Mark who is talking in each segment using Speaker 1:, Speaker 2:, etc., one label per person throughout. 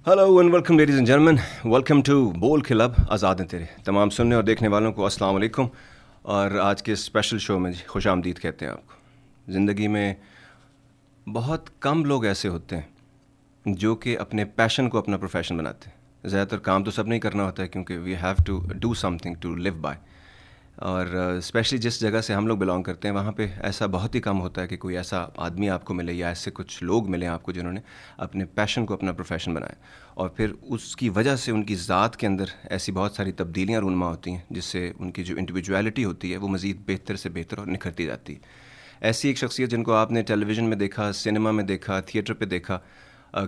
Speaker 1: Hello and welcome ladies and gentlemen, welcome to بول کلب آزاد ہیں تیرے. تمام سننے اور دیکھنے والوں کو السلام علیکم. اور آج کے اسپیشل شو میں خوش آمدید کہتے ہیں آپ کو. زندگی میں بہت کم لوگ ایسے ہوتے ہیں جو کہ اپنے پیشن کو اپنا پروفیشن بناتے ہیں. زیادہ تر کام تو سب نہیں کرنا ہوتا ہے کیونکہ we have to do something to live by. اور اسپیشلی جس جگہ سے ہم لوگ بلانگ کرتے ہیں وہاں پہ ایسا بہت ہی کم ہوتا ہے کہ کوئی ایسا آدمی آپ کو ملے یا ایسے کچھ لوگ ملیں آپ کو جنہوں نے اپنے پیشن کو اپنا پروفیشن بنایا اور پھر اس کی وجہ سے ان کی ذات کے اندر ایسی بہت ساری تبدیلیاں رونما ہوتی ہیں جس سے ان کی جو انڈیویجویلٹی ہوتی ہے وہ مزید بہتر سے بہتر اور نکھرتی جاتی ہے. ایسی ایک شخصیت جن کو آپ نے ٹیلی ویژن میں دیکھا، سنیما میں دیکھا، تھیٹر پہ دیکھا،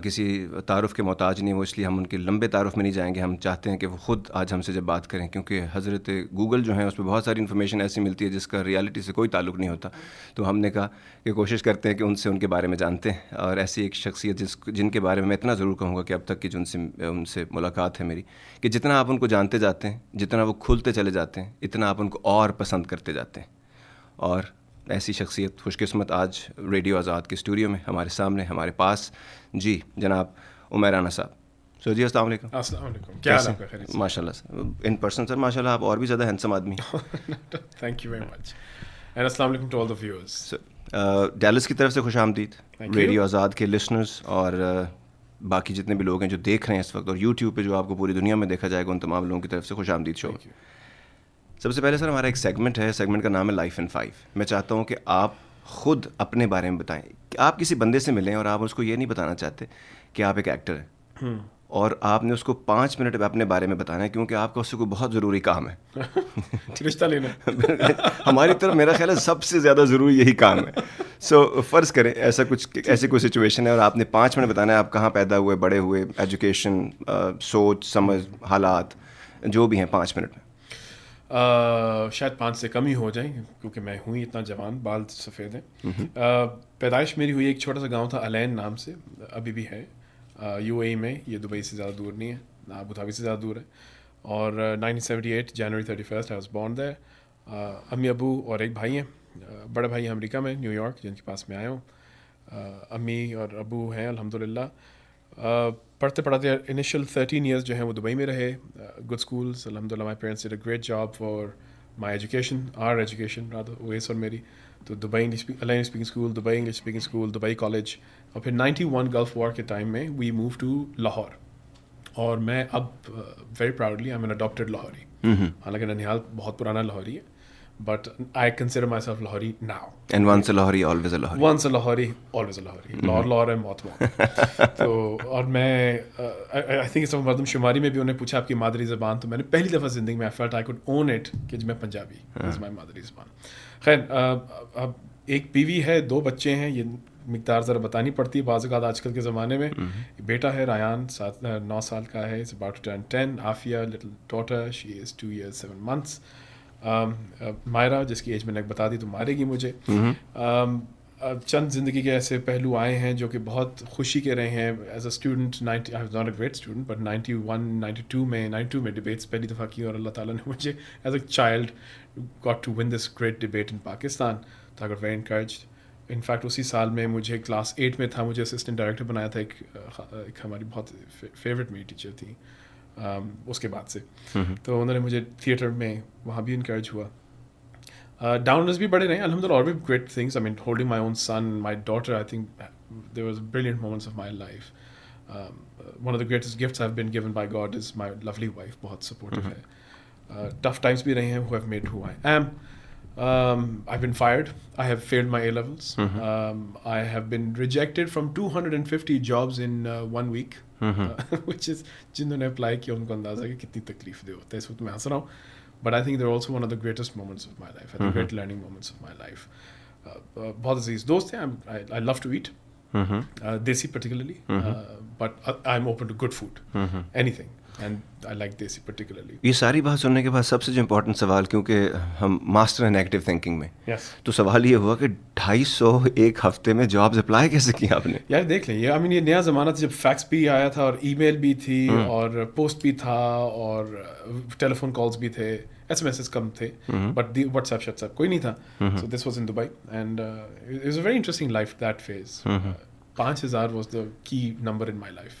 Speaker 1: کسی تعارف کے محتاج نہیں وہ، اس لیے ہم ان کے لمبے تعارف میں نہیں جائیں گے. ہم چاہتے ہیں کہ وہ خود آج ہم سے جب بات کریں کیونکہ حضرت گوگل جو ہیں اس پہ بہت ساری انفارمیشن ایسی ملتی ہے جس کا ریالٹی سے کوئی تعلق نہیں ہوتا. تو ہم نے کہا کہ کوشش کرتے ہیں کہ ان سے ان کے بارے میں جانتے ہیں. اور ایسی ایک شخصیت جن کے بارے میں اتنا ضرور کہوں گا کہ اب تک کی جو ان سے ملاقات ہے میری، کہ جتنا آپ ان کو جانتے جاتے ہیں، جتنا وہ کھلتے چلے جاتے ہیں، اتنا آپ ان کو اور پسند کرتے جاتے ہیں. اور ایسی شخصیت خوش قسمت آج ریڈیو آزاد کے اسٹوڈیو میں ہمارے سامنے ہمارے پاس جی جناب عمیر رانا صاحب. سو جی السلام علیکم.
Speaker 2: السلام علیکم. کیا حال ہے؟ خیریت؟
Speaker 1: ماشاء اللہ سر، ان پرسن سر ماشاء اللہ آپ اور بھی زیادہ ہینڈسم آدمی ہیں.
Speaker 2: Thank you very much and السلام علیکم to all the viewers.
Speaker 1: Dallas کی طرف سے خوش آمدید ریڈیو آزاد کے لسنرز اور باقی جتنے بھی لوگ ہیں جو دیکھ رہے ہیں اس وقت، اور یوٹیوب پہ جو آپ کو پوری دنیا میں دیکھا جائے گا، ان تمام لوگوں کی طرف سے خوش آمدید شو. سب سے پہلے سر ہمارا ایک سیگمنٹ ہے، سیگمنٹ کا نام ہے لائف ان 5. میں چاہتا ہوں کہ آپ خود اپنے بارے میں بتائیں کہ آپ کسی بندے سے ملیں اور آپ اس کو یہ نہیں بتانا چاہتے کہ آپ ایک ایکٹر ہیں اور آپ نے اس کو 5 منٹ اپنے بارے میں بتانا ہے کیونکہ آپ کا اس سے کوئی بہت ضروری کام ہے.
Speaker 2: رشتہ لینا
Speaker 1: ہماری طرف میرا خیال ہے سب سے زیادہ ضروری یہی کام ہے. سو فرض کریں ایسی کوئی سچویشن ہے اور آپ نے 5 منٹ بتانا ہے آپ کہاں پیدا ہوئے، بڑے ہوئے، ایجوکیشن، سوچ سمجھ، حالات جو بھی ہیں 5 منٹ میں.
Speaker 2: شاید 5 سے کم ہی ہو جائیں کیونکہ میں ہوں ہی اتنا جوان، بال سفید ہیں. پیدائش میری ہوئی ایک چھوٹا سا گاؤں تھا علین نام سے، ابھی بھی ہے یو اے ای میں. یہ دبئی سے زیادہ دور نہیں ہے، نہ ابو دھابی سے زیادہ دور ہے. اور 1978 جنوری 31 آئی واز بورن دیر. امی ابو اور ایک بھائی ہیں، بڑے بھائی ہیں امریکہ میں نیو یارک، جن کے پاس میں آیا ہوں. امی اور ابو ہیں الحمدللہ. پڑھتے پڑھاتے انیشیل 13 ایئرس جو ہیں وہ دبئی میں رہے، گڈ اسکولس الحمدللہ. My parents did a great job for my education, our education rather, Awais اور میری. تو دبئی علین speaking school, Dubai English speaking school, Dubai college. اور پھر 91 گلف وار کے ٹائم میں وی موو ٹو لاہور. اور میں اب very proudly I am an adopted Lahori. حالانکہ ننیہال بہت پرانا لاہوری ہے، but I consider myself Lahori now.
Speaker 1: And once a Lahori, always a Lahori.
Speaker 2: Once a Lahori, always a Lahori. Lahore ہے موت موت. تو اور میں I think اس مردم شماری میں بھی انہیں پوچھا آپ کی مادری زبان، تو میں نے پہلی دفعہ زندگی میں I felt I could own it کہ میں پنجابی، this is my مادری زبان. خیر اب ایک بیوی ہے، 2 بچے ہیں. یہ مقدار ذرا بتانی پڑتی ہے بعض اوقات آج کل کے زمانے میں. بیٹا ہے ریان، 9 سال کا ہے، it's about to turn 10. Aafia little daughter, she is 2 years 7 months. Maira جس کی ایج میں نے بتا دی تو مارے گی مجھے. چند زندگی کے ایسے پہلو آئے ہیں جو کہ بہت خوشی کے رہے ہیں. As a student I was not a great student, but 92 میں ڈبیٹس پہلی دفعہ کی اور اللہ تعالیٰ نے مجھے as a child got to win this great debate in Pakistan. تو I got very encouraged. In fact اسی سال میں مجھے کلاس 8 میں تھا، مجھے اسسٹنٹ ڈائریکٹر بنایا تھا. ایک ہماری بہت فیوریٹ میری ٹیچر تھی اس کے بعد سے. تو انہوں نے مجھے تھیٹر میں وہاں بھی انکریج ہوا. ڈاؤنرز بھی بڑے رہے الحمد للہ، اور بھی great things. I mean holding my own son, my daughter. I think there was brilliant moments of my life. One of the greatest gifts I have been given by God is my lovely wife. بہت supportive ہے. Tough times بھی رہے ہیں who have made who I am. I've been fired. I have failed my A-levels. I have been rejected from 250 jobs in 1 week. Which is جنہوں نے apply کیا ان کو اندازہ کہ کتنی تکلیف دہ ہوتا ہے. اس وقت میں ہنس رہا ہوں، but I think they are also one of the greatest moments of my life, great learning moments of my life. بہت عزیز دوست ہیں. I love to eat desi particularly, but I am open to good food, anything. And I like desi particularly.
Speaker 1: یہ ساری بات سننے کے بعد سب سے جو امپورٹنٹ سوال، کیونکہ ہم ماسٹر ہیں نیگیٹو تھنکنگ میں، تو سوال یہ ہوا کہ 250 ایک ہفتے میں جابز اپلائی کیسے کیا آپ نے؟
Speaker 2: یار دیکھ لیں، یہ یہ نیا زمانہ تھا جب فیکس بھی آیا تھا اور ای میل بھی تھی اور پوسٹ بھی تھا اور ٹیلی فون کالز بھی تھے. ایس ایم ایس کم تھے، بٹ واٹس ایپ شاٹس ایپ کوئی نہیں تھا. So this was in Dubai and it was a very interesting life that phase. 5,000 was the key number in my life.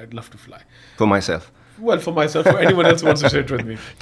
Speaker 2: I'd love to fly.
Speaker 1: For myself.
Speaker 2: Well, for myself, for anyone else who wants to share it with me.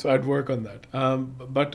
Speaker 2: So I'd work on that. But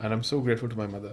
Speaker 2: and I'm so grateful to my mother.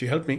Speaker 2: she helped me,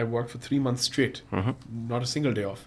Speaker 2: I worked for 3 months straight, not a single day off.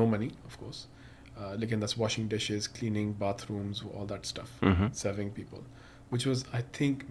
Speaker 2: No money, of course. Lekin that's washing dishes, cleaning bathrooms, all that stuff, serving people, which was, I think,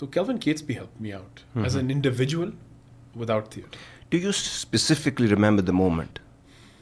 Speaker 2: So Kelvin Catesby helped me out as an individual without theatre.
Speaker 1: Do you specifically remember the moment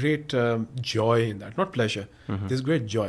Speaker 2: great joy in that, not pleasure. There's great joy,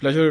Speaker 2: Pleasure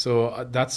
Speaker 2: So that's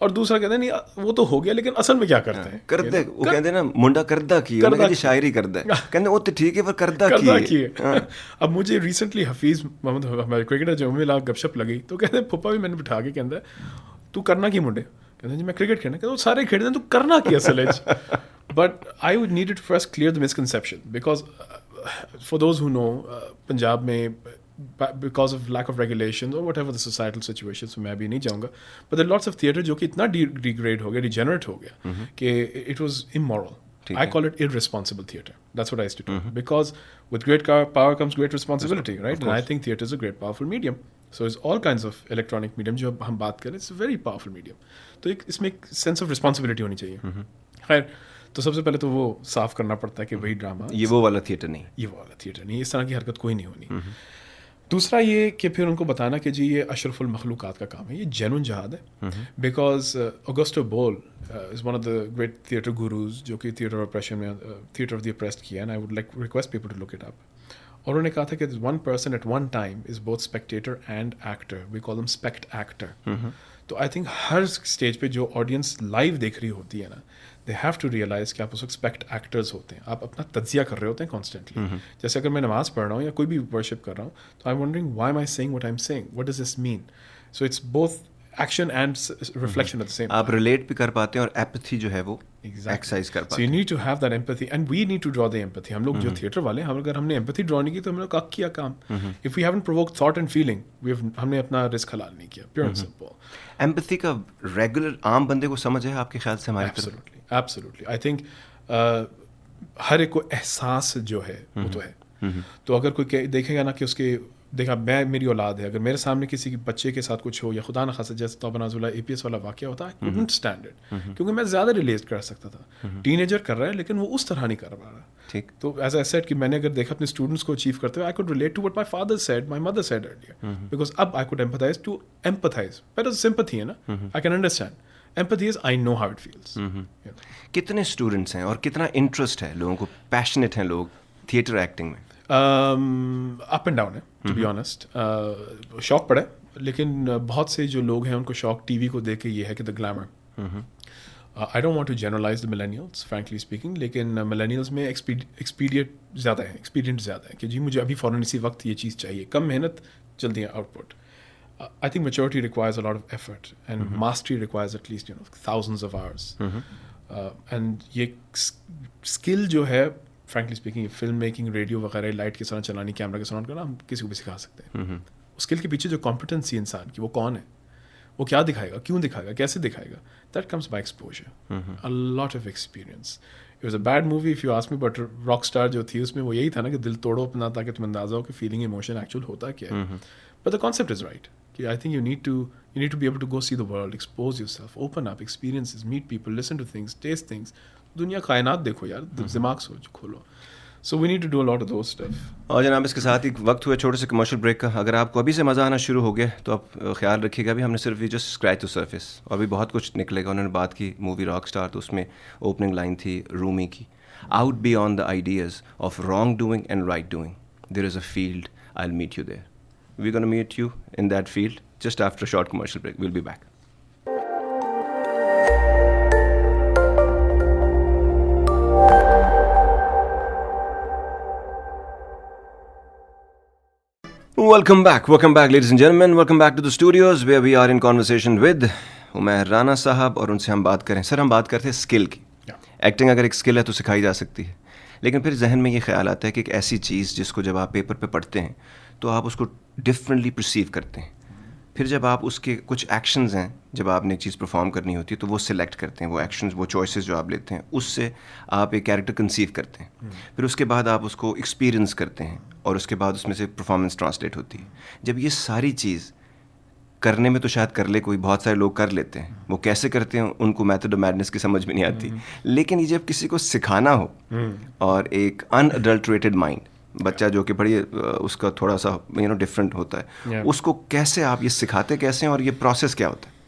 Speaker 2: اور دوسرا کہتے ہیں نہیں وہ تو ہو گیا لیکن اصل میں کیا کرتے ہیں
Speaker 1: کرتے وہ کہتے ہیں نا منڈا کردہ کی ہے شاعری کردہ ہے کہتے ہیں وہ تو ٹھیک ہے پر کردہ کی ہے.
Speaker 2: اب مجھے ریسنٹلی حفیظ محمد ہمارے کرکٹر جو ملا گپ شپ لگی تو کہتے ہیں پھپھا بھی میں نے بٹھا کے کہتا ہے تو کرنا کی منڈے کہتے ہیں جی میں کرکٹ کھیلنا کہتے ہیں سارے کھیلتے ہیں تو کرنا کی اصل ہے. But I would need it first clear the misconception because for those who know Punjab میں because of lack of regulations or whatever the societal situations میں بھی نہیں جاؤں گا but there are lots of theatre جو کہ اتنا degrade ہو گیا degenerate ہو گیا کہ it was immoral. I call it irresponsible theatre. That's what I used to do. Because with great power comes great responsibility, right? And I think theatre is a great powerful medium. So it's all kinds of electronic medium جو ہم بات کریں it's a very powerful medium. تو اس میں ایک sense of responsibility ہونی چاہیے. خیر تو سب سے پہلے تو وہ صاف کرنا پڑتا ہے کہ وہی ڈرامہ
Speaker 1: یہ وہ والا تھیٹر نہیں,
Speaker 2: یہ وہ والا تھیٹر نہیں, اس طرح کی حرکت کوئی نہیں ہونی. دوسرا یہ کہ پھر ان کو بتانا کہ جی یہ اشرف المخلوقات کا کام ہے, یہ جینون جہاد ہے. Because Augusto Boal is one of the great theatre gurus جو کہ تھیٹر آپریشن میں تھیٹر آف دی اپریسڈ کیا, and I would like request people to look it up. اور انہوں نے کہا تھا کہ one person at one time is both spectator and actor, we call them spect actor. تو I think Hare stage پہ جو آڈینس لائیو دیکھ رہی ہوتی ہے نا, دے ہیو ٹو ریئلائز کہ آپ اس وقت اسپیکٹ ایکٹرز ہوتے ہیں, آپ اپنا تجزیہ کر رہے ہوتے ہیں کانسٹنٹلی. جیسے اگر میں نماز پڑھ رہا ہوں یا کوئی بھی ورشپ کر رہا ہوں تو I am wondering why am I seeing what I am seeing, what does this mean. So it's both action and reflection at the same.
Speaker 1: آپ ریلیٹ بھی کر پاتے ہیں اور ایپتھی جو ہے وہ ایکسرسائز کر پاتے ہیں.
Speaker 2: So you need to have that empathy and we need to draw the empathy. ہم لوگ جو تھیٹر والے ہیں, اگر ہم نے ایمپتھی ڈرا نہیں کی تو ہم نے کیا کیا کام. If we haven't provoked thought and feeling, ہم نے اپنا رسک حلال نہیں کیا. Pure and simple.
Speaker 1: ایمپتھی کا ریگولر عام بندے کو سمجھ ہے آپ کے خیال سے؟ ہمارے
Speaker 2: ایبسولوٹلی آئی تھنک ہر ایک کو احساس جو ہے وہ تو ہے. تو اگر کوئی دیکھے گا نا کہ اس کے دیکھا میں میری اولاد ہے, اگر میرے سامنے کسی بچے کے ساتھ کچھ ہو یا خدا نخواستہ جیسے توبہ ناز اللہ APS والا واقعہ ہوتا ہے, I couldn't stand it کیونکہ میں زیادہ ریلیٹ کر سکتا تھا. ٹین ایجر کر رہا ہے لیکن وہ اس طرح نہیں کر پا رہا. ٹھیک, تو ایز آئی سیڈ کہ میں نے اگر دیکھا اپنے اسٹوڈنٹس کو اچیو کرتے ہوئے, I could relate to what my father said, my mother said earlier, because اب I could empathize to empathize. But sympathy ہے نا, I can understand. Empathy is I know how it feels.
Speaker 1: کتنے students ہیں اور کتنا interest ہے لوگوں کو, پیشنیٹ ہیں لوگ تھیٹر ایکٹنگ میں؟
Speaker 2: اپ اینڈ ڈاؤن ہے ٹو بی آنیسٹ. شوق پڑا ہے لیکن بہت سے جو لوگ ہیں ان کو شوق ٹی وی کو دیکھ کے یہ ہے کہ the glamour. I don't want to generalise the millennials frankly speaking, لیکن ملینیلس میں ایکسپیڈینٹ زیادہ ہے کہ جی مجھے ابھی فوراً اسی وقت یہ چیز چاہیے, کم محنت جلدی out put. I think maturity requires a lot of effort and mastery requires at least thousands of hours. And یہ skill جو ہے frankly speaking film making, radio وغیرہ لائٹ کے ساتھ چلانی, کیمرہ کے ساتھ کرنا, ہم کسی کو بھی سکھا سکتے ہیں. اس اسکل کے پیچھے جو کمپٹنسی انسان کی, وہ کون ہے, وہ کیا دکھائے گا, کیوں دکھائے گا, کیسے دکھائے گا, that comes by exposure, a lot of experience. It was a bad movie if you ask me, but Rockstar جو تھی اس میں وہ یہی تھا نا کہ دل توڑو اپنا تاکہ تمہیں اندازہ ہو کہ فیلنگ ایموشن ایکچوئل ہوتا کیا ہے. But the concept is right. I think you need to be able to go see the world, expose yourself, open up, experiences, meet people, listen to things, taste things. دنیا کائنات دیکھو یار, دماغ سوچ کھولو. So we need to do a lot of those stuff.
Speaker 1: اور جناب اس کے ساتھ ہی وقت ہوا چھوٹے سے کمرشل بریک کا. اگر آپ کو ابھی سے مزہ آنا شروع ہو گیا تو آپ خیال رکھیے گا, بھی ہم نے صرف جسٹ اسکریچ ٹو سرفیس, اور بھی بہت کچھ نکلے گا. انہوں نے بات کی مووی راک اسٹار, تو اس میں اوپننگ لائن تھی رومی کی, out beyond the ideas of wrong doing and right doing, there is a field, I will meet you there. We're going to meet you in that field just after a short commercial break. We'll be back. Welcome back, ladies and gentlemen. Welcome back to the studios where we are in conversation with Umair Rana صاحب, اور ان سے ہم بات کریں. سر ہم بات کرتے ہیں اسکل کی. ایکٹنگ اگر ایک اسکل ہے تو سکھائی جا سکتی ہے, لیکن پھر ذہن میں یہ خیال آتا ہے کہ ایک ایسی چیز جس کو جب آپ پیپر پہ پڑھتے ہیں تو آپ اس کو ڈفرینٹلی پرسیو کرتے ہیں. پھر جب آپ اس کے کچھ ایکشنز ہیں, جب آپ نے ایک چیز پرفارم کرنی ہوتی ہے تو وہ سلیکٹ کرتے ہیں, وہ ایکشنز, وہ چوائسیز جو آپ لیتے ہیں, اس سے آپ ایک کیریکٹر کنسیو کرتے ہیں. پھر اس کے بعد آپ اس کو ایکسپیرینس کرتے ہیں, اور اس کے بعد اس میں سے پرفارمنس ٹرانسلیٹ ہوتی ہے. جب یہ ساری چیز کرنے میں تو شاید کر لے کوئی, بہت سارے لوگ کر لیتے ہیں, وہ کیسے کرتے ہیں ان کو میتھڈ آف میڈنس کی سمجھ میں نہیں آتی. لیکن یہ جب کسی کو سکھانا ہو, اور ایک ان اڈلٹریٹڈ مائنڈ, بچہ جو کہ بڑی اس کا تھوڑا سا ڈفرینٹ ہوتا ہے, اس کو کیسے آپ یہ سکھاتے کیسے ہیں, اور یہ پروسیس کیا ہوتا ہے؟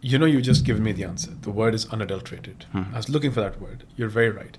Speaker 2: You just give me the answer. The word is unadulterated. I was looking for that word. You're very right.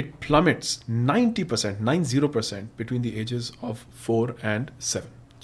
Speaker 2: it plummets 90%, 90% between the ages of 4 and 7,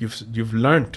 Speaker 2: you've learned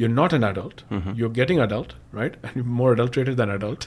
Speaker 2: You're not an adult, you're getting adult, right? And you're more adulterated than adult.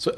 Speaker 2: So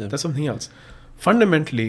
Speaker 2: that's something else. Fundamentally,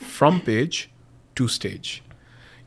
Speaker 2: from page to stage.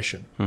Speaker 2: mission.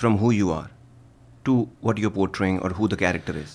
Speaker 1: from who you are to what you're portraying or who the character is,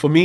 Speaker 2: For me,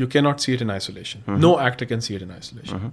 Speaker 2: you cannot see it in isolation. No actor can see it in isolation.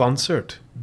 Speaker 2: concert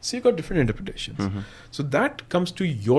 Speaker 2: So you got different interpretations. So that comes to your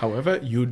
Speaker 2: However, you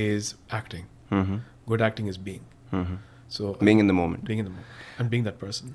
Speaker 2: is acting. Good acting is being. So
Speaker 1: being in the moment.
Speaker 2: Being in the moment and being that person.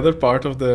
Speaker 2: other part of the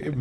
Speaker 2: it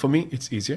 Speaker 2: For me it's easier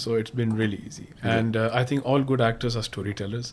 Speaker 2: so it's been really easy and I think all good actors are storytellers.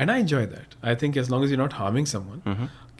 Speaker 2: and I enjoy that. I think as long as you're not harming someone,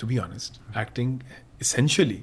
Speaker 2: to be honest acting essentially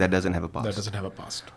Speaker 1: that doesn't have a past.
Speaker 2: That doesn't have a past.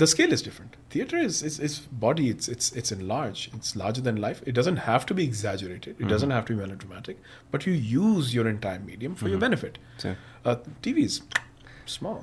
Speaker 2: the scale is different. Theatre is body. It's enlarged. It's larger than life. It doesn't have to be exaggerated. It doesn't have to be melodramatic. But you use your entire medium for your benefit. TV is small.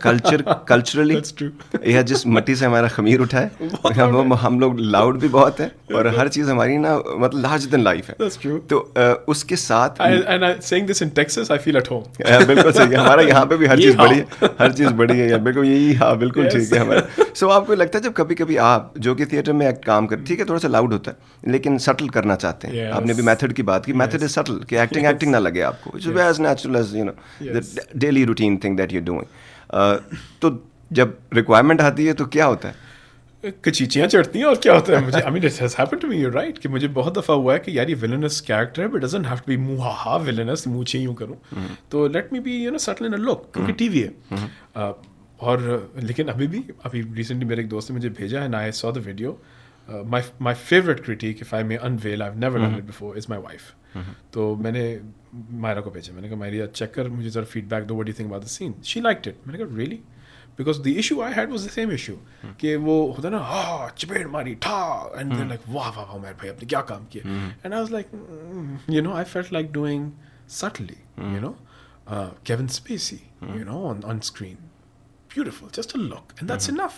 Speaker 1: Culturally یہ جس مٹی سے ہمارا خمیر اٹھا ہے ہم لوگ loud بھی بہت ہیں اور ہر چیز ہماری نا مطلب لارج دین لائف ہے. تو اس کے ساتھ بالکل صحیح ہے, ہمارا یہاں پہ بھی ہر چیز بڑی ہے, ہر چیز بڑی ہے بالکل یہی. ہاں بالکل ٹھیک ہے ہمارا. سو آپ کو لگتا ہے جب کبھی کبھی آپ جو کہ تھیٹر میں کام کرتے ٹھیک ہے تھوڑا سا لاؤڈ ہوتا ہے لیکن سٹل کرنا چاہتے ہیں, آپ نے بھی میتھڈ کی بات کی, میتھڈ از سٹل کہ ایکٹنگ نہ لگے آپ کو, it's as natural as you know the daily routine thing that you doing. تو جب ریکوائرمنٹ آتی ہے تو کیا ہوتا ہے؟
Speaker 2: کچیچیاں چڑھتی ہیں اور کیا ہوتا ہے مجھے. I mean it has happened to me, you're right, کہ مجھے بہت دفعہ ہوا ہے کہ یار یہ villainous character ہے but doesn't have to be muhaha villainous, منہ یوں کروں تو let me be you know subtle in a look کیونکہ ٹی وی ہے. اور لیکن ابھی ریسنٹلی میرے ایک دوست نے مجھے بھیجا and I saw the video. My favorite critique, if I may unveil, I've never done it before, is my wife. تو میں نے مائرا کو بھیجا, میں نے کہا مائرا چیک کر مجھے ذرا فیڈ بیک دو, what do you think about the scene? She liked it. میں نے کہا really? Because the issue I had was the same issue کہ وہ ہوتا ہے نا چپیڑ ماری ٹھا and they're like واہ واہ عمیر بھائی آپ نے کیا کام کیا, and I was like you know I felt like doing subtly you know Kevin Spacey you know on screen, beautiful, just a look and that's enough.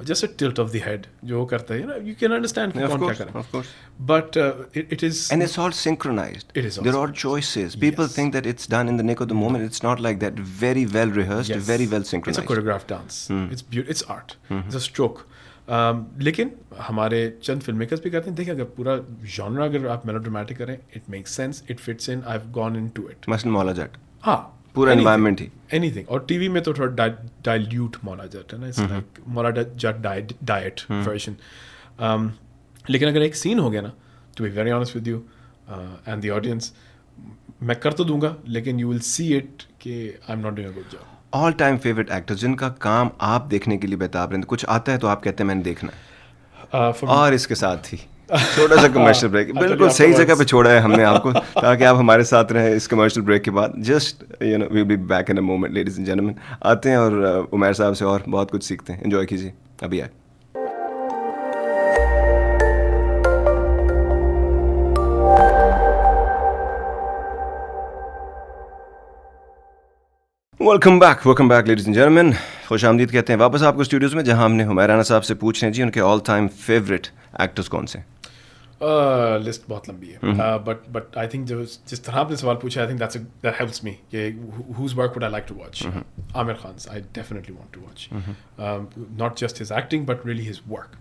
Speaker 2: Just a tilt of the head جو کرتا ہے you know you can understand کون کیا کرے,
Speaker 1: of course,
Speaker 2: but it is
Speaker 1: and it's all synchronized.
Speaker 2: It is all
Speaker 1: there are choices. People think that it's done in the nick of the moment. It's not like that. Very well rehearsed, very well synchronized.
Speaker 2: It's a choreographed dance. It's art. It's a stroke. لیکن ہمارے چند film makers بھی کہتے ہیں دیکھیں اگر پورا genre اگر آپ میلو ڈرامیٹک کریں it makes sense, it fits in, I have gone into it.
Speaker 1: مثلاً مولا جٹ,
Speaker 2: ہاں
Speaker 1: پورا انوائرمنٹ ہی
Speaker 2: اینی تھنگ. اور ٹی وی میں تو تھوڑا ڈائلیوٹ مولا جٹ ہے نا, اٹس لائک مولا جٹ ڈائٹ ورژن. لیکن اگر ایک سین ہو گیا نا, to be very honest with you and the audience, میں کر تو دوں گا لیکن یو ول سی اٹ کہ I am not doing a good job.
Speaker 1: All time favourite actor جن کا کام آپ دیکھنے کے لیے بےتاب رہتے, کچھ آتا ہے تو آپ کہتے ہیں میں نے دیکھنا ہے. اور اس کے ساتھ ہی چھوٹا سا کمرشل بریک, بالکل صحیح جگہ پہ چھوڑا ہے ہم نے آپ کو تاکہ آپ ہمارے ساتھ رہیں اس کمرشل بریک کے بعد. Just you know we'll be back in a moment ladies and gentlemen. آتے ہیں اور عمیر صاحب سے اور بہت کچھ سیکھتے ہیں. انجوائے کیجیے, ابھی آئے. Welcome back ladies and gentlemen. خوش آمدید کہتے ہیں واپس آپ کو اسٹوڈیوز میں, جہاں ہم نے حمیر رانا صاحب سے پوچھ رہے ہیں جی ان کے آل ٹائم فیوریٹ ایکٹرز کون سے.
Speaker 2: لسٹ بہت لمبی ہے بٹ آئی تھنک جس طرح آپ نے سوال پوچھا I think that helps me کہ whose work would I like to watch. Aamir Khan I definitely want to watch, not just his acting but really his work.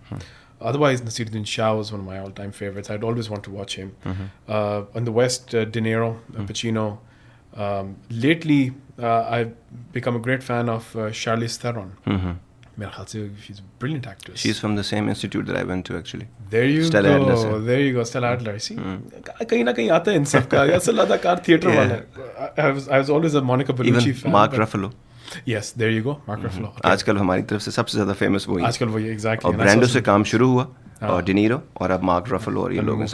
Speaker 2: Otherwise, Nasiruddin Shah was one of my all-time favorites. I'd always want to watch him. In the West, De Niro, Pacino. Lately, I've become a great fan of Charlize Theron. میرے خیال سے she's a brilliant actress.
Speaker 1: She's from the same institute that I went to actually.
Speaker 2: There you go, Stella Adler. See, کہیں نہ کہیں آتا ہے ان سب کا. اصل اداکار تھیٹر والا ہے. I was always a Monica Bellucci fan.
Speaker 1: Mark Ruffalo.
Speaker 2: Yes, there you go, Mark Ruffalo.
Speaker 1: آج کل ہماری طرف سے سب سے زیادہ فیمس وہی
Speaker 2: آج کل وہی ایگزیکٹلی.
Speaker 1: اور برینڈو سے کام شروع ہوا اور ڈینیرو اور اب مارک رفلو اور یہ لوگ ہیں.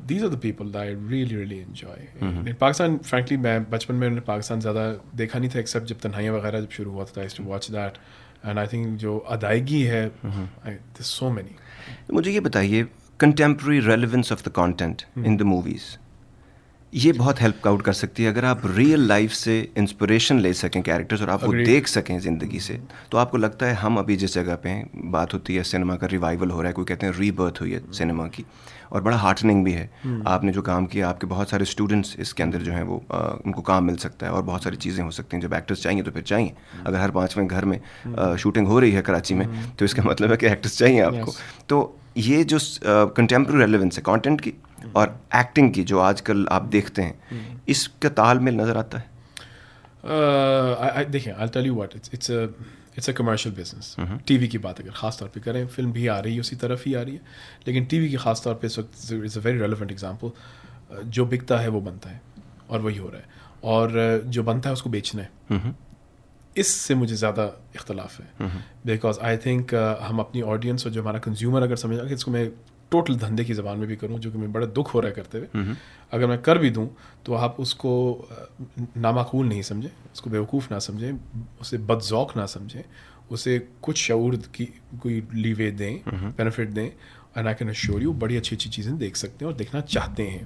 Speaker 2: These are the people that I really really enjoy. In Pakistan, frankly, میں بچپن میں پاکستان زیادہ دیکھا نہیں تھا ایکسیپٹ جب تنہائیاں وغیرہ جب شروع ہوا تھا. I used to watch that and I think جو ادائیگی ہے there's so many.
Speaker 1: مجھے یہ بتائیے contemporary relevance of the content in the movies یہ بہت ہیلپ آؤٹ کر سکتی ہے. اگر آپ ریئل لائف سے انسپریشن لے سکیں کیریکٹرز اور آپ کو دیکھ سکیں زندگی سے, تو آپ کو لگتا ہے ہم ابھی جس جگہ پہ ہیں, بات ہوتی ہے سنیما کا ریوائول ہو رہا ہے, کوئی کہتے ہیں ری برتھ ہوئی ہے سنیما کی, اور بڑا ہارٹننگ بھی ہے. آپ نے جو کام کیا, آپ کے بہت سارے اسٹوڈنٹس اس کے اندر جو ہیں وہ ان کو کام مل سکتا ہے اور بہت ساری چیزیں ہو سکتی ہیں. جب ایکٹرس چاہیے تو پھر چاہیے. اگر ہر 5ویں گھر میں شوٹنگ ہو رہی ہے کراچی میں تو اس کا مطلب ہے کہ ایکٹرس چاہیے آپ کو. تو یہ جو کنٹمپرری ریلیونس ہے کانٹینٹ کی اور ایکٹنگ کی جو آج کل آپ دیکھتے ہیں, اس کا تال میل نظر آتا ہے؟
Speaker 2: دیکھیں I'll tell you what, it's a commercial business. T V کی بات اگر خاص طور پہ کریں, فلم بھی آ رہی ہے اسی طرف ہی آ رہی ہے, لیکن ٹی وی کی خاص طور پہ اس وقت it's a very relevant example. جو بکتا ہے وہ بنتا ہے اور وہی ہو رہا ہے, اور جو بنتا ہے اس کو بیچنا ہے. اس سے مجھے زیادہ اختلاف ہے, بیکاز آئی تھنک ہم اپنی آڈینس اور جو ہمارا کنزیومر اگر سمجھا کہ اس کو میں ٹوٹل دھندے کی زبان میں بھی کروں, جو کہ میں بڑا دکھ ہو رہا ہے کرتے ہوئے, اگر میں کر بھی دوں تو آپ اس کو نامعقول نہیں سمجھیں, اس کو بیوقوف نہ سمجھیں, اسے بد ذوق نہ سمجھیں, اسے کچھ شعور کی کوئی لیوے دیں, بینیفٹ دیں, and I can assure you بڑی اچھی اچھی چیزیں دیکھ سکتے ہیں اور دیکھنا چاہتے ہیں.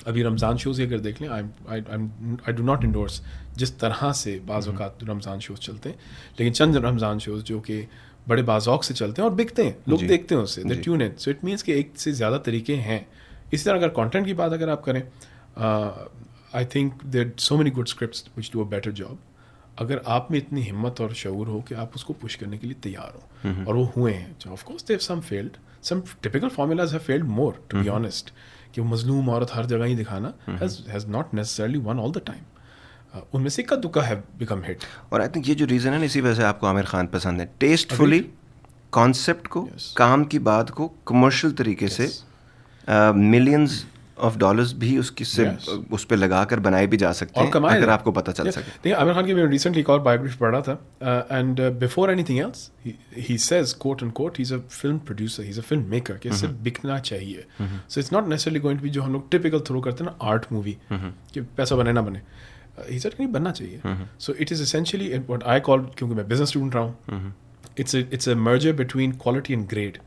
Speaker 2: ابھی رمضان شوز اگر دیکھ لیں آئی ڈو ناٹ انڈورس جس طرح سے بعض اوقات رمضان شوز چلتے ہیں, لیکن چند رمضان شوز جو کہ بڑے بازوق سے چلتے ہیں اور بکتے ہیں, لوگ دیکھتے ہیں اس سے, they tune in. So it means کہ ایک سے زیادہ طریقے ہیں. اسی طرح اگر کانٹینٹ کی بات اگر آپ کریں, آئی think there so many good scripts which do a better job. اگر آپ میں اتنی ہمت اور شعور ہو کہ آپ اس کو پش کرنے کے لیے تیار ہو, اور وہ ہوئے ہیں. Of course they have some failed, some typical formulas have failed more, to be honest, کہ وہ مظلوم عورت ہر جگہ ہی دکھانا has not necessarily won all the time. ان میں سے اکا دکا ہیو بیکم ہٹ.
Speaker 1: اور آئی تھنک یہ جو ریزن ہے نا, اسی وجہ سے آپ کو عامر خان پسند ہے. ٹیسٹ فلی کانسیپٹ کو, کام کی بات کو کمرشل طریقے سے ملینز آف ڈالرز بھی اس کی سے اس پہ لگا کر بنائے بھی جا سکتے ہیں اگر آپ کو پتہ چل سکے.
Speaker 2: دیکھیں عامر خان کی میں ریسنٹلی ایک اور بایوگرافی پڑھ رہا تھا, and before anything else he says quote and quote, he is a film producer, he is a film maker, کہ اس سے بکنا چاہیے. So it's not necessarily going to be جو ہم لوگ ٹپیکل تھرو کرتے ہیں نا آرٹ مووی, کہ پیسہ بنے نہ بنے. ہی سیڈ کہ نہیں بننا چاہیے. So it is essentially what I call, کیونکہ میں بزنس اسٹوڈنٹ رہا ہوں, it's a merger between quality and grade.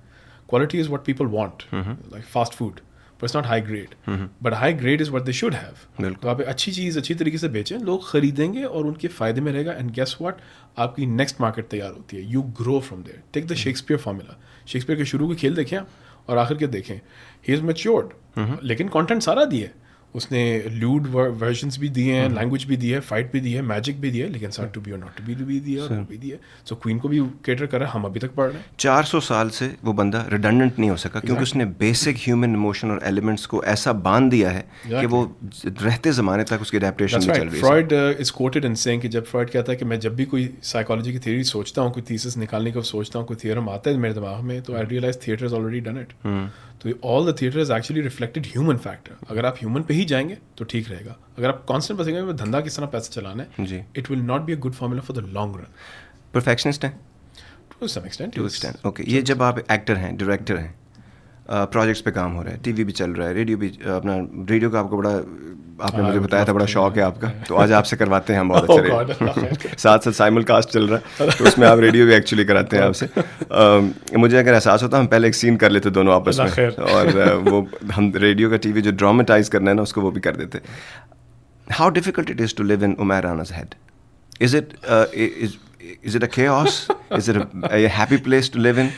Speaker 2: Quality is what people want, like fast food, but it's not high grade. But high grade is what they should have. تو آپ اچھی چیز اچھی طریقے سے بیچیں, لوگ خریدیں گے اور ان کے فائدے میں رہے گا. اینڈ گیس واٹ, آپ کی نیکسٹ مارکیٹ تیار ہوتی ہے. You grow from there. Take the Shakespeare formula. Shakespeare کے شروع کے کھیل دیکھیں اور آخر کے دیکھیں. ہی از میچیورڈ, لیکن کانٹینٹ سارا دیا ہے اس نے. لیوڈ ورژنس بھی دیے ہیں, لینگویج بھی دی ہے, فائٹ بھی دی ہے, میجک بھی دی ہے, لیکن سر ٹو بی اور ناٹ ٹو بی بھی دیا اور بھی دیا. سو کوئین کو بھی کیٹر کر رہا ہے, ہم ابھی تک پڑھ رہے ہیں.
Speaker 1: 400 سال سے وہ بندہ ریڈنڈنٹ نہیں ہو سکا, کیونکہ اس نے بیسک ہیومن ایموشن اور ایلیمنٹس کو ایسا باندھ دیا ہے کہ وہ رہتے زمانے تک اس کی اڈیپٹیشن نہیں چل رہی.
Speaker 2: Freud is quoted in saying کہ جب فرائڈ کہتا ہے کہ میں جب بھی کوئی سائیکالوجی کی تھیوری سوچتا ہوں, کوئی تھیسس نکالنے کا سوچتا ہوں, کوئی تھیورم آتا ہے میرے دماغ میں, تو I realise theatre is already done it. تو all the theatre is actually reflected human factor. اگر آپ ہیومن پہ ہی جائیں گے تو ٹھیک رہے گا. اگر آپ کانسٹنٹ بسیں گے دھندا کس طرح پیسہ چلانا ہے,
Speaker 1: جی,
Speaker 2: it will not be a good formula for the long run.
Speaker 1: Perfectionist ہیں
Speaker 2: ٹو سم ایکسٹینٹ.
Speaker 1: اوکے, یہ جب آپ ایکٹر ہیں, ڈائریکٹر ہیں, پروجیکٹس پہ کام ہو رہا ہے, ٹی وی بھی چل رہا ہے, ریڈیو بھی, اپنا ریڈیو کا آپ کو بڑا, آپ نے مجھے بتایا تھا بڑا شوق ہے آپ کا, تو آج آپ سے کرواتے ہیں ہم بہت اچھے. ساتھ ساتھ سائمل کاسٹ چل رہا ہے, تو اس میں آپ ریڈیو بھی ایکچولی کراتے ہیں آپ سے. مجھے اگر احساس ہوتا ہم پہلے ایک سین کر لیتے دونوں آپس میں, اور وہ ہم ریڈیو کا ٹی وی جو ڈراماٹائز کرنا ہے نا اس کو وہ بھی کر دیتے. How difficult it is to live in Umair Rana's head? Is it a chaos? is it a happy place to live in?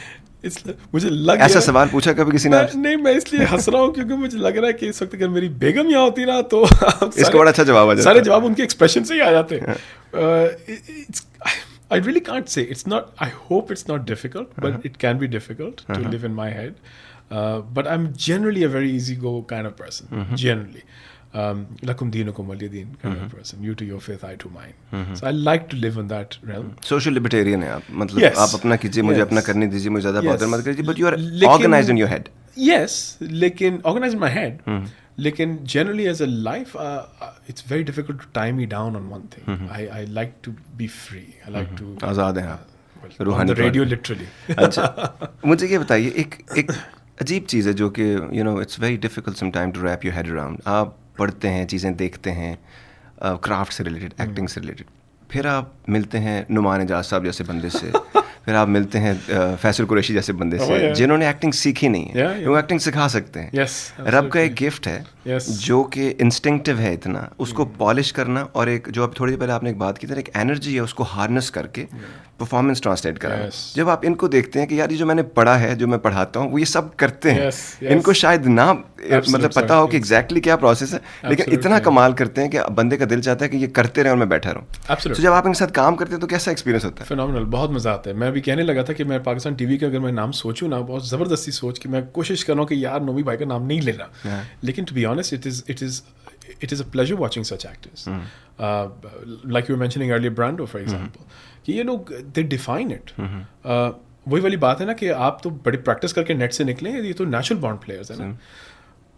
Speaker 2: مجھے لگ
Speaker 1: ایسا سوال پوچھا کبھی کسی نے؟
Speaker 2: نہیں, میں اس لیے ہنس رہا ہوں کیونکہ مجھے لگ رہا ہے کہ اس وقت اگر میری بیگم یہاں ہوتی نا تو
Speaker 1: اس کا بڑا اچھا جواب آ جاتا.
Speaker 2: سارے جواب ان کے ایکسپریشن سے ہی آ جاتے ہیں. I really can't say. It's not, I hope it's not difficult, but it can be difficult to live in my head. But I'm generally a very easy-go kind of person, generally. Lakum deenukum waliya deen kind of person. You to your faith, I to mine. So I like to live in that realm.
Speaker 1: Social libertarian ہیں آپ, مطلب آپ اپنا کیجیے, مجھے اپنا کرنے دیجیے, مجھے زیادہ بہتر مت کریے, but you are organized in your head.
Speaker 2: Yes, لیکن organized in my head. لیکن generally as a life, it's very difficult to tie me down on one thing. I like to be free. I like to.
Speaker 1: آزاد ہیں آپ
Speaker 2: روحانی. On the radio literally.
Speaker 1: اچھا, مجھے یہ بتائیے, ایک عجیب چیز ہے جو کہ you know it's very difficult some time to wrap your head around. آپ پڑھتے ہیں, چیزیں دیکھتے ہیں, کرافٹ سے ریلیٹڈ, ایکٹنگ سے ریلیٹڈ, پھر آپ ملتے ہیں نعمان اعجاز صاحب جیسے بندے سے, پھر آپ ملتے ہیں فیصل قریشی جیسے بندے سے جنہوں نے ایکٹنگ سیکھی نہیں ہے, وہ ایکٹنگ سکھا سکتے ہیں. رب کا ایک گفٹ ہے جو کہ انسٹنکٹیو ہے اتنا, اس کو پالش کرنا, اور ایک جو اب تھوڑی دیر پہلے آپ نے ایک بات کی تھی, ایک انرجی ہے, اس کو ہارنس کر کے پرفارمنس ٹرانسلیٹ کرنا. جب آپ ان کو دیکھتے ہیں کہ یار یہ جو میں نے پڑھا ہے, جو میں پڑھاتا ہوں, وہ یہ سب کرتے ہیں, ان کو شاید نہ مطلب پتا ہو کہ ایگزیکٹلی کیا پروسیس ہے, لیکن اتنا کمال کرتے ہیں کہ بندے کا دل چاہتا ہے کہ یہ کرتے رہیں اور میں بیٹھا رہوں. تو جب آپ ان کے ساتھ کام کرتے ہیں تو کیسا ایکسپیرینس ہوتا ہے؟
Speaker 2: فینومینل, بہت مزہ آتا ہے. میں بھی کہنے لگا تھا کہ میں پاکستان ٹی وی کا اگر میں نام سوچوں نا, بہت زبردستی سوچ کے میں کوشش کر رہا ہوں کہ یار نومی بھائی کا نام نہیں لے رہا, لیکن to be honest it is a pleasure watching such actors. Like you were mentioning earlier, Brando for example, کہ یہ لوگ they define it. وہی والی بات ہے نا کہ آپ تو بڑی پریکٹس کر کے نیٹ سے نکلیں, یہ تو نیچرل بارن پلیئرز ہیں نا.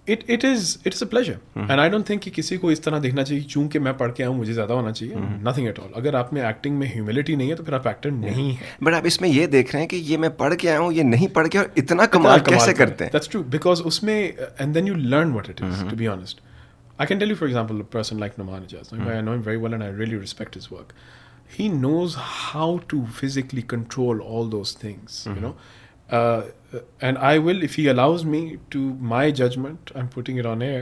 Speaker 2: It is a pleasure. And I don't think کہ کسی کو اس طرح دیکھنا چاہیے چونکہ میں پڑھ کے آؤں مجھے زیادہ ہونا چاہیے. Nothing at all. اگر آپ میں ایکٹنگ میں ہیوملٹی نہیں ہے تو پھر آپ ایکٹر نہیں ہیں.
Speaker 1: بٹ آپ اس میں یہ دیکھ رہے ہیں کہ یہ میں پڑھ کے آیا ہوں, یہ نہیں پڑھ کے, اور اتنا کمال کیسے کرتے ہیں.
Speaker 2: That's true, because اس میں and then you learn what it is, to be honest. I can tell you, for example, a person like Nouman Ijaz. I know him very well and I really respect his work. He knows how to physically control all those things, you know. And I will, if he allows me to my judgment, I'm putting it on air,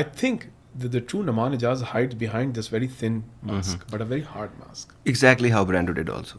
Speaker 2: I think the true Naman Ijaz hides behind this very thin mask, but a very hard mask.
Speaker 1: Exactly how Brando did also.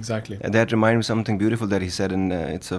Speaker 2: Exactly.
Speaker 1: That reminds me something beautiful that he said, and it's a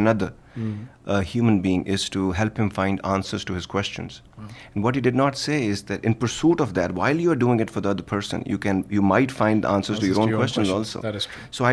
Speaker 1: another human being is to help him find answers to his questions. And what he did not say is that in pursuit of that, while you are doing it for the other person, you might find answers to your own questions also.
Speaker 2: That is true.
Speaker 1: So I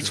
Speaker 1: it's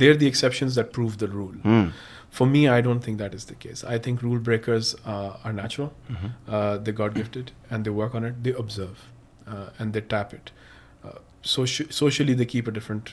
Speaker 2: they're the exceptions that prove the rule. For me, I don't think that is the case. I think rule breakers are natural. They're God-gifted, and they work on it. They observe, and they tap it. Socially, they keep a different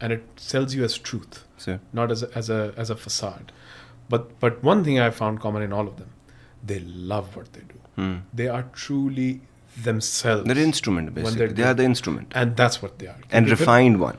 Speaker 2: And it sells you as truth, not as a facade. But one thing I found common in all of them, they love what they do. They are truly themselves.
Speaker 1: They're instrument basically. They are the instrument.
Speaker 2: And that's what they are.
Speaker 1: And refined one.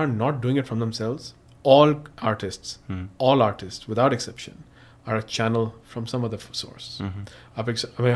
Speaker 2: are not doing it from themselves. All artists without exception are a channel from some other source.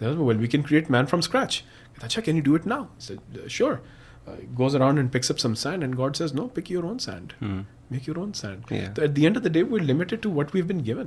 Speaker 2: Well, we can create man from scratch. Acha, can you do it now? He said, sure. Goes around and picks up some sand, and God says, no, pick your own sand. Make your own sand.
Speaker 1: Yeah.
Speaker 2: So at the end of the day, we're limited to what we've been given.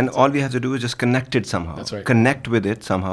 Speaker 1: And all we have to do is just connect it somehow.
Speaker 2: That's right.
Speaker 1: Connect with it somehow,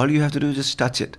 Speaker 1: All you have to do is just touch it.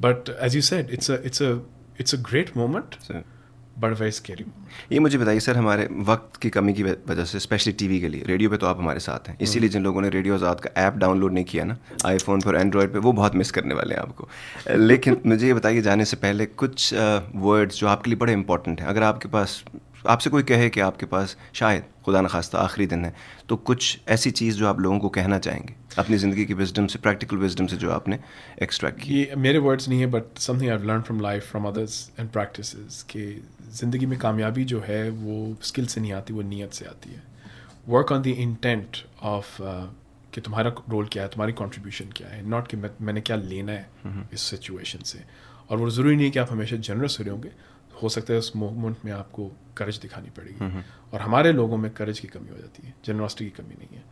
Speaker 2: But as you said, it's a great moment, but a very scary moment.
Speaker 1: یہ مجھے بتائیے سر، ہمارے وقت کی کمی کی وجہ سے اسپیشلی ٹی وی کے لیے، ریڈیو پہ تو آپ ہمارے ساتھ ہیں، اسی لیے جن لوگوں نے ریڈیو آزاد کا ایپ ڈاؤن لوڈ نہیں کیا نا آئی فون پر اینڈرائڈ پہ، وہ بہت مس کرنے والے ہیں آپ کو. لیکن مجھے یہ بتائیے جانے سے پہلے کچھ ورڈز جو آپ کے لیے بڑے امپورٹنٹ ہیں، اگر آپ کے پاس، آپ سے کوئی کہے کہ آپ کے پاس شاید خدا نخواستہ آخری دن ہے، تو کچھ ایسی چیز جو آپ لوگوں کو کہنا چاہیں گے اپنی زندگی کی وزڈم سے، پریکٹیکل وزڈم سے جو آپ نے ایکسٹریکٹ کی.
Speaker 2: یہ میرے ورڈس نہیں ہیں، but some thing I have learn from life from others and practices, کہ زندگی میں کامیابی جو ہے وہ اسکل سے نہیں آتی، وہ نیت سے آتی ہے. Work on the intent of کہ تمہارا رول کیا ہے، تمہاری کنٹریبیوشن کیا ہے، ناٹ کہ میں نے کیا لینا ہے اس سچویشن سے. اور وہ ضروری نہیں ہے کہ آپ ہمیشہ جنرس ہو رہے ہوں گے، ہو سکتا ہے اس مومنٹ میں آپ کو کرج دکھانی پڑے گی، اور ہمارے لوگوں میں کرج کی کمی ہو جاتی ہے، جنراسٹی کی کمی نہیں ہے.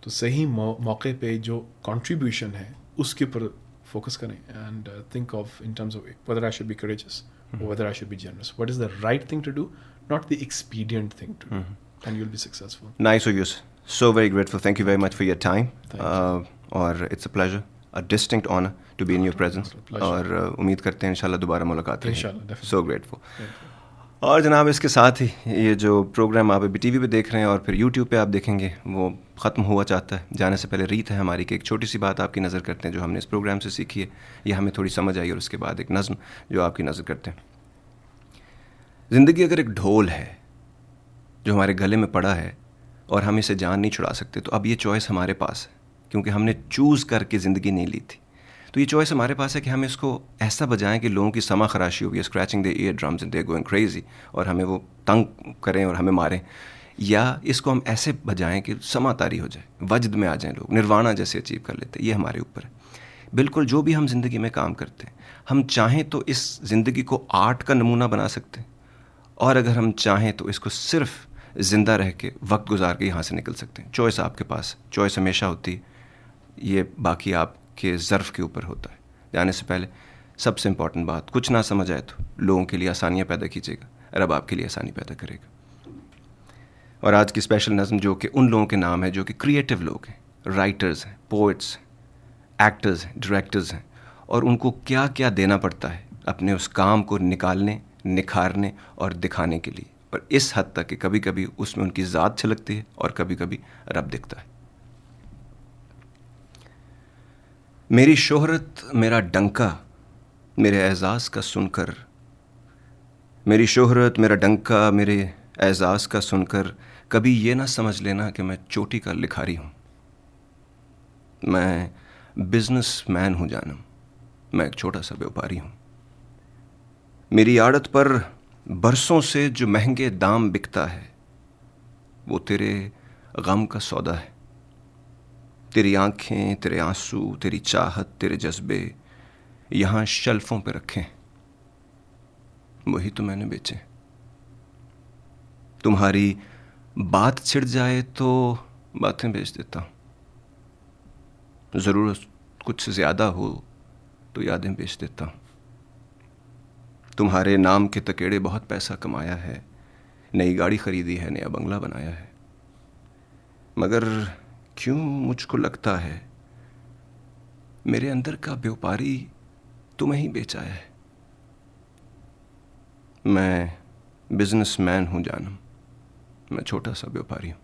Speaker 2: تو صحیح موقع پہ جو کنٹریبیوشن ہے اس کے اوپر فوکس کریں، and think of in terms of whether I should be courageous or whether I should be generous. What is the right thing to do, not the expedient thing to do, and you'll be successful.
Speaker 1: Nice of you. So very grateful. Thank you very much for your time. اور it's a pleasure, a distinct honor to be in your presence. اور امید کرتے ہیں انشاءاللہ دوبارہ ملاقات ہوگی.
Speaker 2: Inshallah.
Speaker 1: So grateful. اور جناب اس کے ساتھ ہی یہ جو پروگرام آپ ابھی ٹی وی پہ دیکھ رہے ہیں اور پھر یوٹیوب پہ آپ دیکھیں گے وہ ختم ہوا چاہتا ہے. جانے سے پہلے ریت ہے ہماری کہ ایک چھوٹی سی بات آپ کی نظر کرتے ہیں جو ہم نے اس پروگرام سے سیکھی ہے، یہ ہمیں تھوڑی سمجھ آئی، اور اس کے بعد ایک نظم جو آپ کی نظر کرتے ہیں. زندگی اگر ایک ڈھول ہے جو ہمارے گلے میں پڑا ہے اور ہم اسے جان نہیں چھڑا سکتے، تو اب یہ چوائس ہمارے پاس ہے، کیونکہ ہم نے چوز کر کے زندگی نہیں لی تھی. تو یہ چوائس ہمارے پاس ہے کہ ہم اس کو ایسا بجائیں کہ لوگوں کی سما خراشی ہوگی، scratching the eardrums and they going crazy, اور ہمیں وہ تنگ کریں اور ہمیں ماریں، یا اس کو ہم ایسے بجائیں کہ سما طاری ہو جائے، وجد میں آ جائیں، لوگ نروانا جیسے اچیو کر لیتے ہیں. یہ ہمارے اوپر ہے. بالکل جو بھی ہم زندگی میں کام کرتے ہیں، ہم چاہیں تو اس زندگی کو آرٹ کا نمونہ بنا سکتے ہیں، اور اگر ہم چاہیں تو اس کو صرف زندہ رہ کے وقت گزار کے یہاں سے نکل سکتے ہیں. چوائس آپ کے پاس، چوائس ہمیشہ ہوتی ہے. یہ باقی آپ کے ظرف کے اوپر ہوتا ہے. جانے سے پہلے سب سے امپورٹنٹ بات، کچھ نہ سمجھ آئے تو لوگوں کے لیے آسانیاں پیدا کیجیے گا، رب آپ کے لیے آسانی پیدا کرے گا. اور آج کی اسپیشل نظم جو کہ ان لوگوں کے نام ہے جو کہ کریٹیو لوگ ہیں، رائٹرز ہیں، پوئٹس ہیں، ایکٹرز ہیں، ڈائریکٹرز ہیں، اور ان کو کیا کیا دینا پڑتا ہے اپنے اس کام کو نکالنے، نکھارنے اور دکھانے کے لیے، اور اس حد تک کہ کبھی کبھی اس میں ان کی ذات چھلکتی ہے اور کبھی کبھی رب دکھتا ہے. میری شہرت میرا ڈنکا میرے اعزاز کا سن کر، میری شہرت میرا ڈنکا میرے اعزاز کا سن کر، کبھی یہ نہ سمجھ لینا کہ میں چوٹی کا لکھاری ہوں. میں بزنس مین ہوں جانم، میں ایک چھوٹا سا بیوپاری ہوں. میری عادت پر برسوں سے جو مہنگے دام بکتا ہے وہ تیرے غم کا سودا ہے. تیری آنکھیں، تیرے آنسو، تیری چاہت، تیرے جذبے یہاں شیلفوں پہ رکھیں، وہی تو میں نے بیچے. تمہاری بات چھڑ جائے تو باتیں بیچ دیتا ہوں، ضرورت کچھ زیادہ ہو تو یادیں بیچ دیتا ہوں. تمہارے نام کے تکیڑے بہت پیسہ کمایا ہے، نئی گاڑی خریدی ہے، نیا بنگلہ بنایا ہے، مگر کیوں مجھ کو لگتا ہے میرے اندر کا بیوپاری تمہیں ہی بیچ آیا ہے. میں بزنس مین ہوں جانم، میں چھوٹا سا بیوپاری ہوں.